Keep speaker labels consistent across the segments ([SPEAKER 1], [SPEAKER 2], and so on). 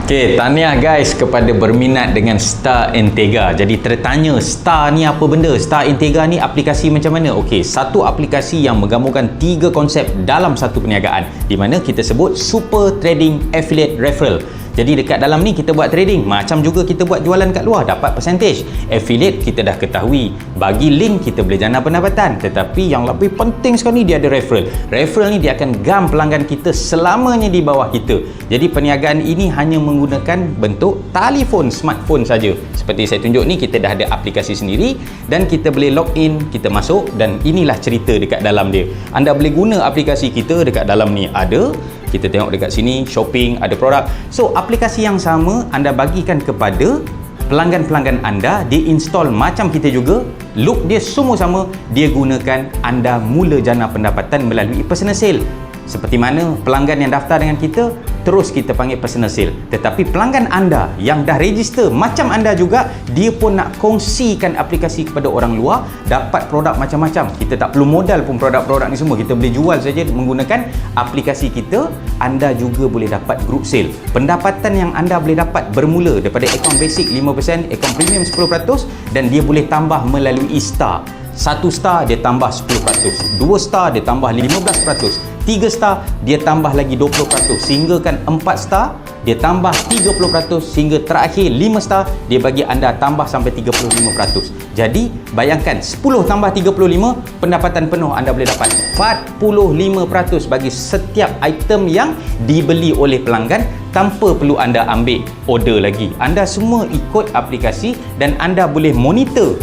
[SPEAKER 1] Okey, tahniah guys kepada berminat dengan Star Intega. Jadi tertanya, Star ni apa benda? Star Intega ni aplikasi macam mana? Okey, satu aplikasi yang menggabungkan 3 konsep dalam satu perniagaan, di mana kita sebut Super Trading Affiliate Referral. Jadi dekat dalam ni kita buat trading, macam juga kita buat jualan kat luar, dapat percentage. Affiliate kita dah ketahui, bagi link kita boleh jana pendapatan. Tetapi yang lebih penting sekali dia ada referral. Referral ni dia akan gam pelanggan kita selamanya di bawah kita. Jadi perniagaan ini hanya menggunakan bentuk telefon smartphone saja. Seperti saya tunjuk ni, kita dah ada aplikasi sendiri dan kita boleh login, kita masuk, dan inilah cerita dekat dalam dia. Anda boleh guna aplikasi kita dekat dalam ni. Ada, kita tengok dekat sini, shopping, ada produk. So aplikasi yang sama anda bagikan kepada pelanggan-pelanggan anda, dia install macam kita juga, look dia semua sama, dia gunakan, anda mula jana pendapatan melalui personal sale. Seperti mana pelanggan yang daftar dengan kita, terus kita panggil personal sale. Tetapi pelanggan anda yang dah register macam anda juga, dia pun nak kongsikan aplikasi kepada orang luar, dapat produk macam-macam. Kita tak perlu modal pun produk-produk ni semua, kita boleh jual saja menggunakan aplikasi kita. Anda juga boleh dapat group sale. Pendapatan yang anda boleh dapat bermula daripada akaun basic 5%, akaun premium 10%, dan dia boleh tambah melalui star. 1 star dia tambah 10%, 2 star dia tambah 15%, 3 star dia tambah lagi 20%, sehingga kan 4 star dia tambah 30%, sehingga terakhir 5 star dia bagi anda tambah sampai 35%. Jadi bayangkan 10 tambah 35, pendapatan penuh anda boleh dapat 45% bagi setiap item yang dibeli oleh pelanggan, tanpa perlu anda ambil order lagi. Anda semua ikut aplikasi dan anda boleh monitor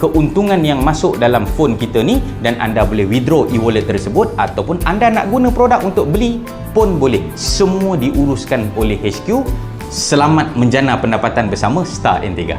[SPEAKER 1] keuntungan yang masuk dalam phone kita ni, dan anda boleh withdraw e-wallet tersebut, ataupun anda nak guna produk untuk beli pun boleh. Semua diuruskan oleh HQ. Selamat menjana pendapatan bersama Star Intega.